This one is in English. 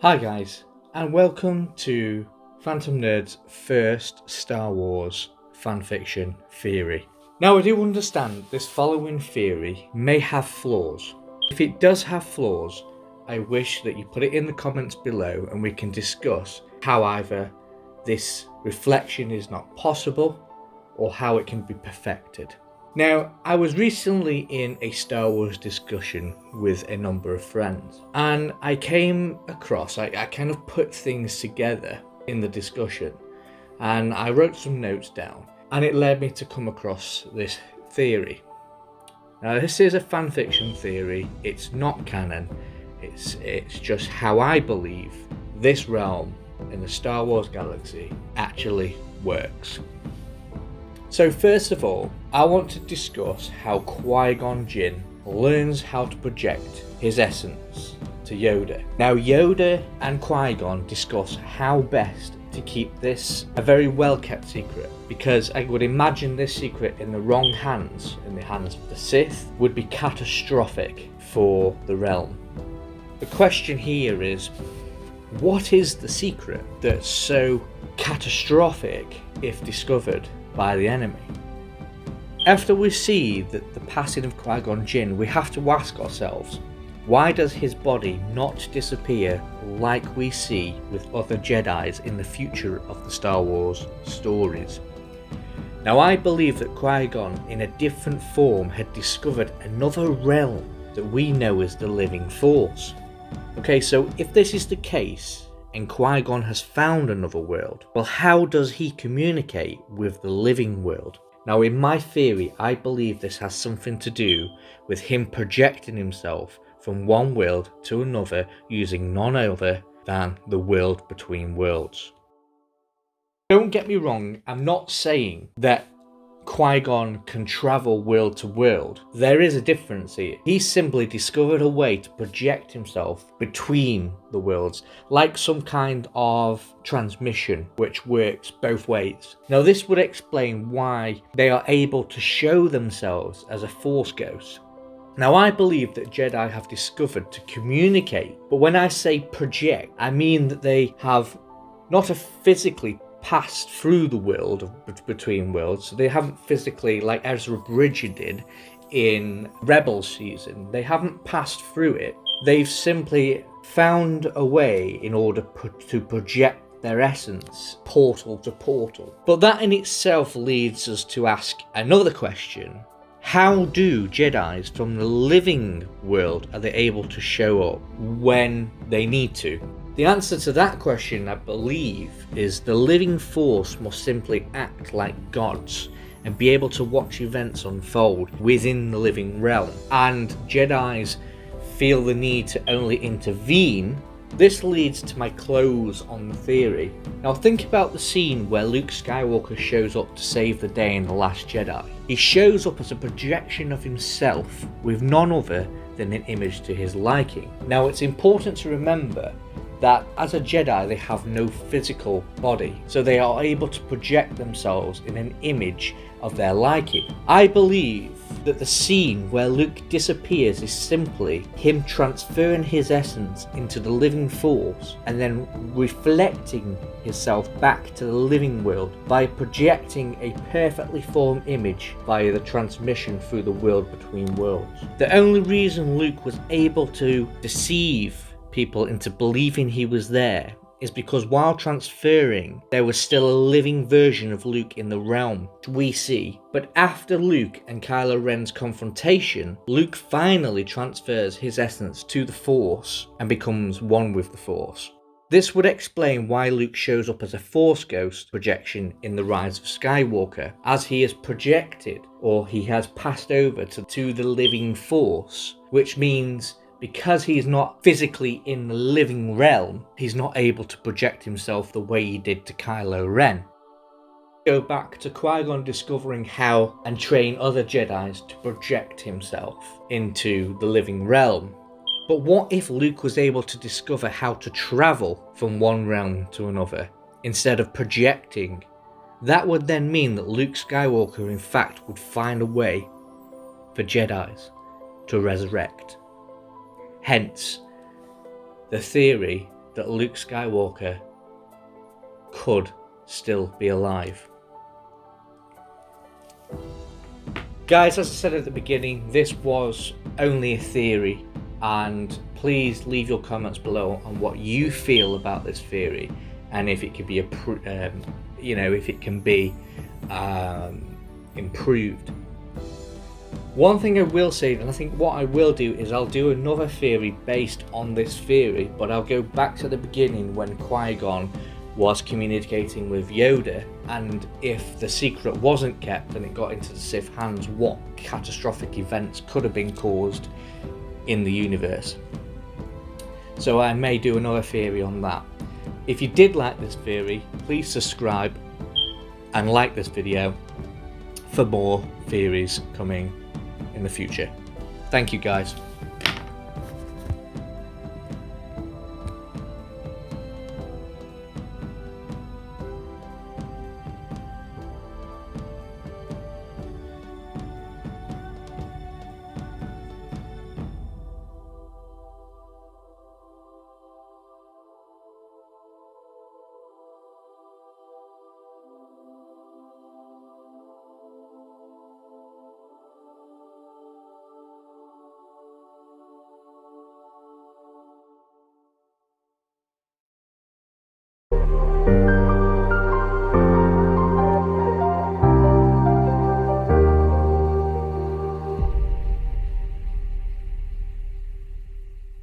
Hi guys, and welcome to Phantom Nerd's first Star Wars fanfiction theory. Now I do understand this following theory may have flaws. If it does have flaws, I wish that you put it in the comments below and we can discuss how either this reflection is not possible or how it can be perfected. Now, I was recently in a Star Wars discussion with a number of friends, and I came across, I kind of put things together in the discussion, and I wrote some notes down, and it led me to come across this theory. Now, this is a fanfiction theory, it's not canon, it's just how I believe this realm in the Star Wars galaxy actually works. So first of all, I want to discuss how Qui-Gon Jinn learns how to project his essence to Yoda. Now Yoda and Qui-Gon discuss how best to keep this a very well kept secret, because I would imagine this secret in the wrong hands, in the hands of the Sith, would be catastrophic for the realm. The question here is, what is the secret that's so catastrophic if discovered by the enemy? After we see that the passing of Qui-Gon Jinn, we have to ask ourselves, why does his body not disappear like we see with other Jedis in the future of the Star Wars stories? Now I believe that Qui-Gon in a different form had discovered another realm that we know as the living force. Okay, so if this is the case, and Qui-Gon has found another world, well, how does he communicate with the living world? Now in my theory, I believe this has something to do with him projecting himself from one world to another using none other than the world between worlds. Don't get me wrong, I'm not saying that Qui-Gon can travel world to world. There is a difference here. He simply discovered a way to project himself between the worlds, like some kind of transmission which works both ways. Now this would explain why they are able to show themselves as a Force ghost. Now I believe that Jedi have discovered to communicate, but when I say project, I mean that they have not physically passed through the world of between worlds. So they haven't physically, like Ezra Bridger did in Rebels season, they haven't passed through it. They've simply found a way in order to project their essence portal to portal. But that in itself leads us to ask another question. How do Jedis from the living world are they able to show up when they need to? The answer to that question, I believe, is the living force must simply act like gods and be able to watch events unfold within the living realm. And Jedis feel the need to only intervene. This leads to my close on the theory. Now think about the scene where Luke Skywalker shows up to save the day in The Last Jedi. He shows up as a projection of himself with none other than an image to his liking. Now it's important to remember that as a Jedi they have no physical body, so they are able to project themselves in an image of their liking. I believe that the scene where Luke disappears is simply him transferring his essence into the living force and then reflecting himself back to the living world by projecting a perfectly formed image via the transmission through the world between worlds. The only reason Luke was able to deceive people into believing he was there is because while transferring, there was still a living version of Luke in the realm we see. But after Luke and Kylo Ren's confrontation, Luke finally transfers his essence to the Force and becomes one with the Force. This would explain why Luke shows up as a Force ghost projection in The Rise of Skywalker, as he is projected, or he has passed over to the living Force, which means because he's not physically in the living realm, he's not able to project himself the way he did to Kylo Ren. Go back to Qui-Gon discovering how and train other Jedis to project himself into the living realm. But what if Luke was able to discover how to travel from one realm to another instead of projecting? That would then mean that Luke Skywalker in fact would find a way for Jedis to resurrect. Hence, the theory that Luke Skywalker could still be alive. Guys, as I said at the beginning, this was only a theory, and please leave your comments below on what you feel about this theory, and if it can be if it can be improved. One thing I will say, and I think what I will do, is I'll do another theory based on this theory, but I'll go back to the beginning when Qui-Gon was communicating with Yoda, and if the secret wasn't kept and it got into the Sith hands, what catastrophic events could have been caused in the universe. So I may do another theory on that. If you did like this theory, please subscribe and like this video for more theories coming in the future. Thank you guys.